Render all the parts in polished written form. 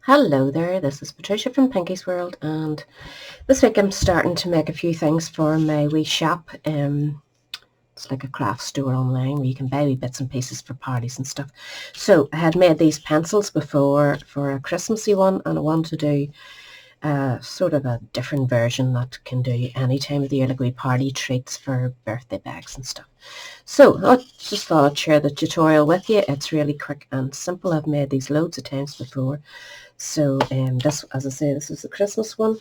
Hello there, this is Patricia from Pinky's World, and this week I'm starting to make a few things for my wee shop. It's like a craft store online where you can buy wee bits and pieces for parties and stuff. So I had made these pencils before for a Christmassy one, and I wanted to do sort of a different version that can do any time of the year, like wee party treats for birthday bags and stuff. So I just thought I'd share the tutorial with you. It's really quick and simple. I've made these loads of times before. So this, as I say, this is the Christmas one.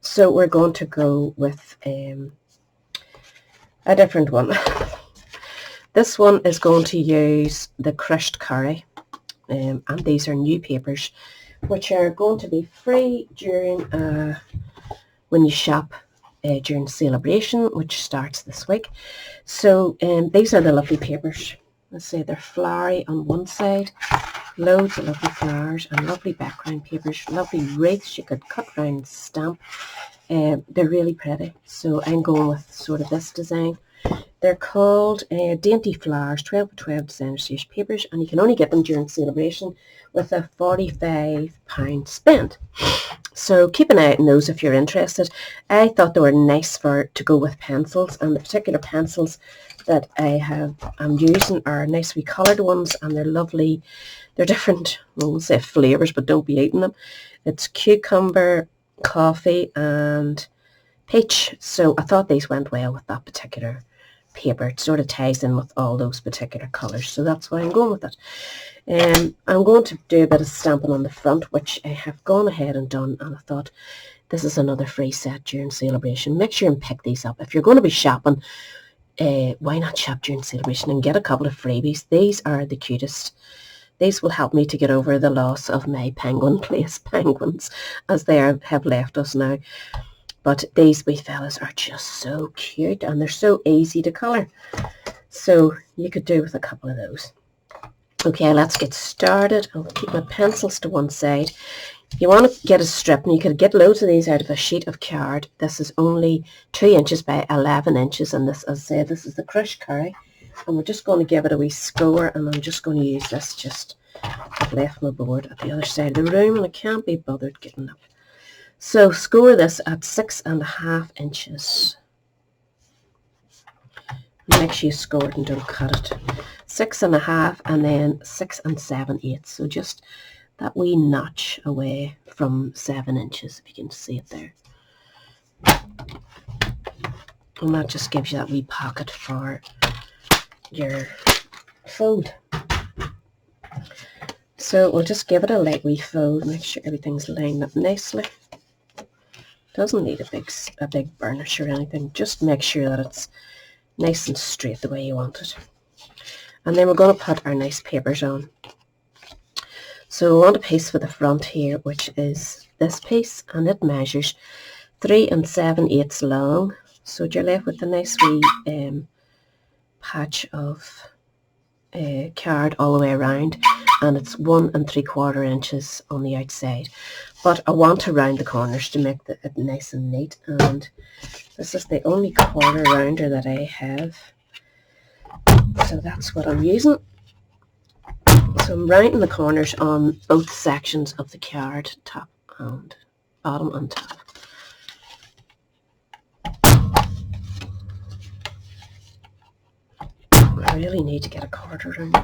So we're going to go with a different one. This one is going to use the crushed curry, and these are new papers, which are going to be free during when you shop during celebration, which starts this week. So these are the lovely papers. Let's say they're flowery on one side, loads of lovely flowers and lovely background papers, lovely wreaths you could cut round and stamp. They're really pretty, so I'm going with sort of this design. They're called Dainty Flowers 12 by 12 designer stitch papers, and you can only get them during celebration with a £45 spend. So keep an eye out on those if you're interested. I thought they were nice to go with pencils, and the particular pencils that I'm using are nice wee coloured ones, and they're lovely. They're different, I won't say flavours, but don't be eating them. It's cucumber, coffee and peach. So I thought these went well with that particular paper. It sort of ties in with all those particular colours, so that's why I'm going with it. I'm going to do a bit of stamping on the front, which I have gone ahead and done, and I thought this is another free set during celebration. Make sure and pick these up. If you're going to be shopping, why not shop during celebration and get a couple of freebies? These are the cutest. These will help me to get over the loss of my Penguin Place penguins, as they have left us now. But these wee fellas are just so cute, and they're so easy to colour. So you could do with a couple of those. Okay, let's get started. I'll keep my pencils to one side. You want to get a strip, and you could get loads of these out of a sheet of card. This is only 2 inches by 11 inches, and this, as I said, this is the crushed curry. And we're just going to give it a wee score, and I'm just going to use this. I've left my board at the other side of the room, and I can't be bothered getting up. So score this at 6.5 inches. Make sure you score it and don't cut it. 6.5, and then 6 7/8. So just that wee notch away from 7 inches, if you can see it there. And that just gives you that wee pocket for your fold. So we'll just give it a light wee fold, make sure everything's lined up nicely. Doesn't need a big burnish or anything, just make sure that it's nice and straight the way you want it. And then we're going to put our nice papers on. So we want a piece for the front here, which is this piece, and it measures 3 7/8 long. So you're left with a nice wee patch of card all the way around, and it's 1 3/4 inches on the outside. But I want to round the corners to make it nice and neat, and this is the only corner rounder that I have, so that's what I'm using. So I'm rounding the corners on both sections of the card, top and bottom and top. I really need to get a quarter round.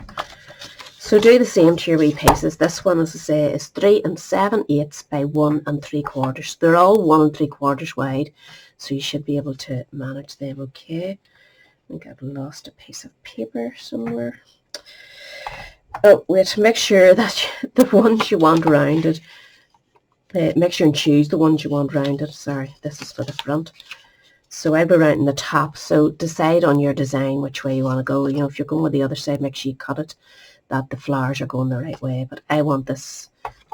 So do the same to your wee pieces. This one, as I say, is 3 7/8 by 1 3/4. They're all 1 3/4 wide, so you should be able to manage them okay. I think I've lost a piece of paper somewhere. Oh, wait, make sure that the ones you want rounded, make sure and choose the ones you want rounded. Sorry, this is for the front. So I'll be rounding the top, so decide on your design which way you want to go. You know, if you're going with the other side, make sure you cut it, that the flowers are going the right way. But I want this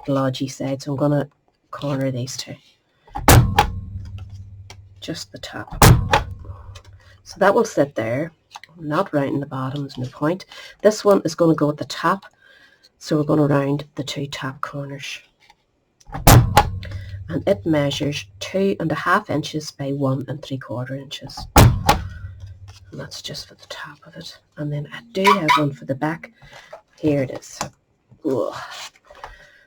glodgy side, so I'm going to corner these two. Just the top. So that will sit there. I'm not rounding the bottom, there's no point. This one is going to go at the top, so we're going to round the 2 top corners. And it measures 2.5 inches by 1 3/4 inches. And that's just for the top of it. And then I do have one for the back. Here it is. Ugh.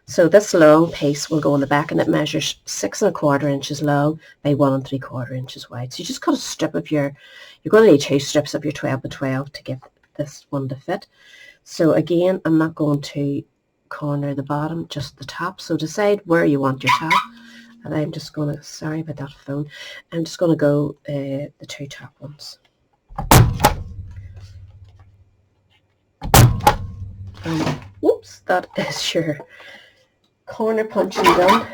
So this long piece will go on the back, and it measures 6 1/4 inches long by 1 3/4 inches wide. So you just cut a strip of you're going to need 2 strips of your 12 by 12 to get this one to fit. So again, I'm not going to corner the bottom, just the top. So decide where you want your top. And I'm just going to, sorry about that phone, I'm just going to go the 2 top ones. Whoops, that is your corner punching done.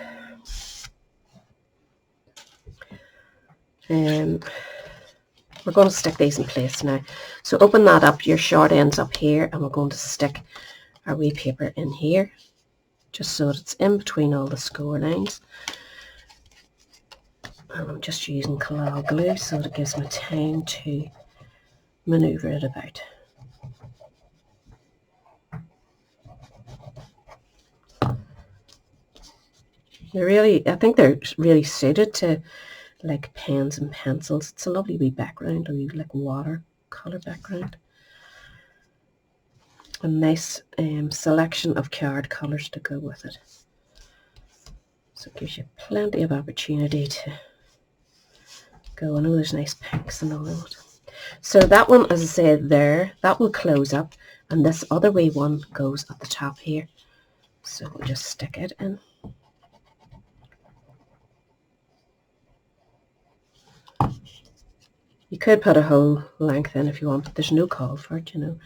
We're going to stick these in place now. So open that up, your short ends up here, and we're going to stick our wee paper in here, just so that it's in between all the score lines. And I'm just using Collal glue so that it gives me time to manoeuvre it about. I think they're really suited to like pens and pencils. It's a lovely wee background, a wee like watercolour background. A nice selection of card colours to go with it. So it gives you plenty of opportunity to go. I know there's nice pinks and all that. So that one, as I said there, that will close up, and this other wee one goes at the top here. So we'll just stick it in. You could put a whole length in if you want, but there's no call for it, you know.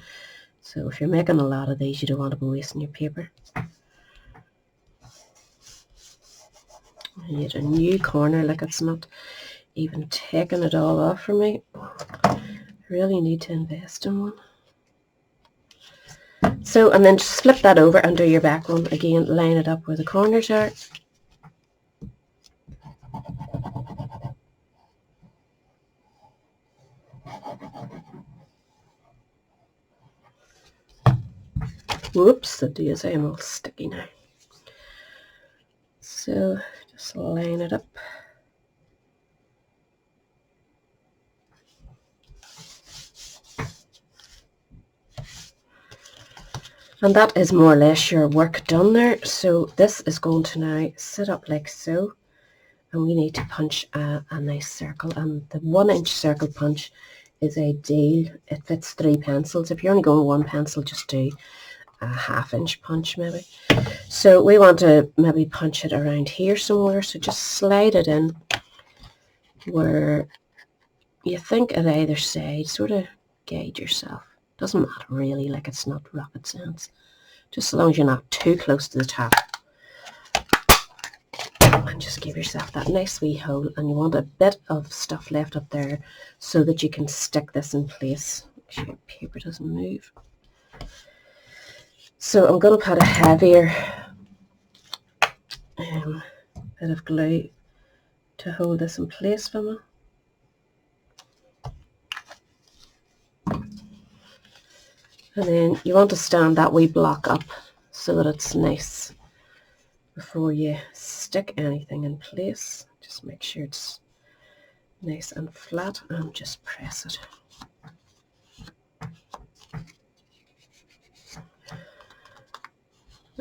So if you're making a lot of these, you don't want to be wasting your paper. I need a new corner, like it's not even taking it all off for me. I really need to invest in one. So, and then just flip that over and do your back one. Again, line it up where the corners are. Whoops, the daisy, I'm all sticky now. So, just line it up. And that is more or less your work done there. So this is going to now sit up like so. And we need to punch a nice circle. And the 1 inch circle punch is ideal. It fits 3 pencils. If you're only going 1 pencil, just do a 1/2 inch punch maybe. So we want to maybe punch it around here somewhere. So just slide it in where you think at either side. Sort of guide yourself. Doesn't matter really, like it's not rocket science. Just as long as you're not too close to the top. And just give yourself that nice wee hole, and you want a bit of stuff left up there so that you can stick this in place. Make sure your paper doesn't move. So I'm going to put a heavier bit of glue to hold this in place for me. And then you want to stand that wee block up so that it's nice before you stick anything in place. Just make sure it's nice and flat and just press it.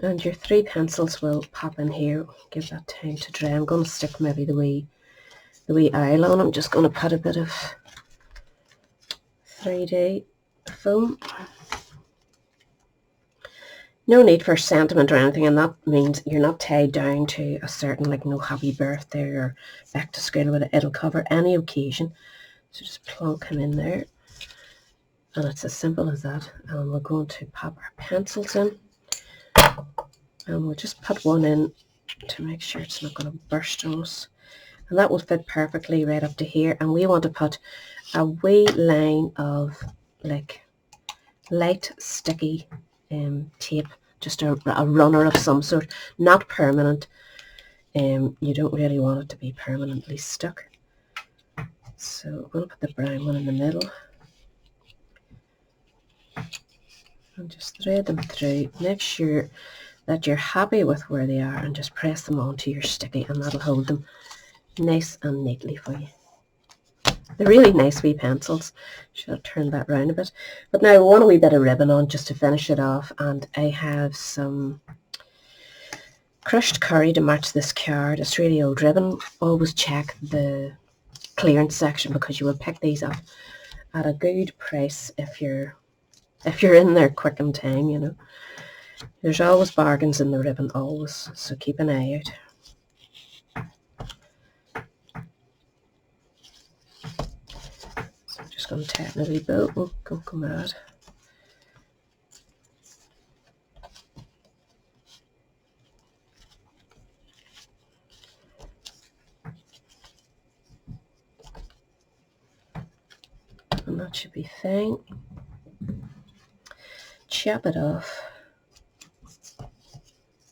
And your 3 pencils will pop in here. Give that time to dry. I'm going to stick maybe the wee owl on. I'm just going to put a bit of 3D foam. No need for sentiment or anything, and that means you're not tied down to a certain, like, no happy birthday or back to school, but it'll cover any occasion. So just plonk him in there, and it's as simple as that. And we're going to pop our pencils in, and we'll just put one in to make sure it's not going to burst on us, and that will fit perfectly right up to here. And we want to put a wee line of like light sticky tape, just a runner of some sort, not permanent. You don't really want it to be permanently stuck. So I'm going to put the brown one in the middle and just thread them through. Make sure that you're happy with where they are, and just press them onto your sticky, and that'll hold them nice and neatly for you. They're really nice wee pencils. Should have turned that round a bit. But now I want a wee bit of ribbon on just to finish it off, and I have some crushed curry to match this card. It's really old ribbon. Always check the clearance section because you will pick these up at a good price if you're in there quick in time, you know. There's always bargains in the ribbon, always, so keep an eye out. So I'm just going to tighten a wee bit. Oh, don't go mad. And that should be fine. Chop it off.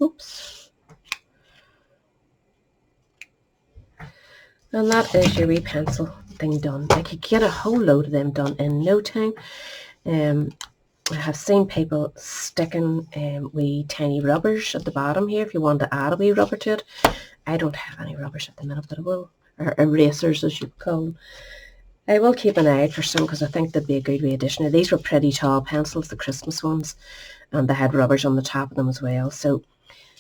Oops. And that is your wee pencil thing done. Like, you get a whole load of them done in no time. I have seen people sticking wee tiny rubbers at the bottom here if you want to add a wee rubber to it. I don't have any rubbers at the minute, but I will, or erasers as you call them. I will keep an eye out for some because I think they'd be a good wee addition. Now, these were pretty tall pencils, the Christmas ones, and they had rubbers on the top of them as well. So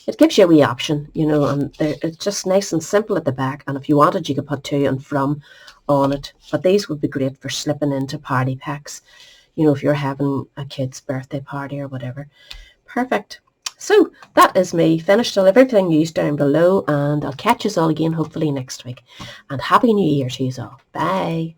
it gives you a wee option, you know, and it's just nice and simple at the back. And if you wanted, you could put to and from on it. But these would be great for slipping into party packs, you know, if you're having a kid's birthday party or whatever. Perfect. So that is me finished. I'll have everything used down below, and I'll catch you all again hopefully next week. And Happy New Year to you all. Bye.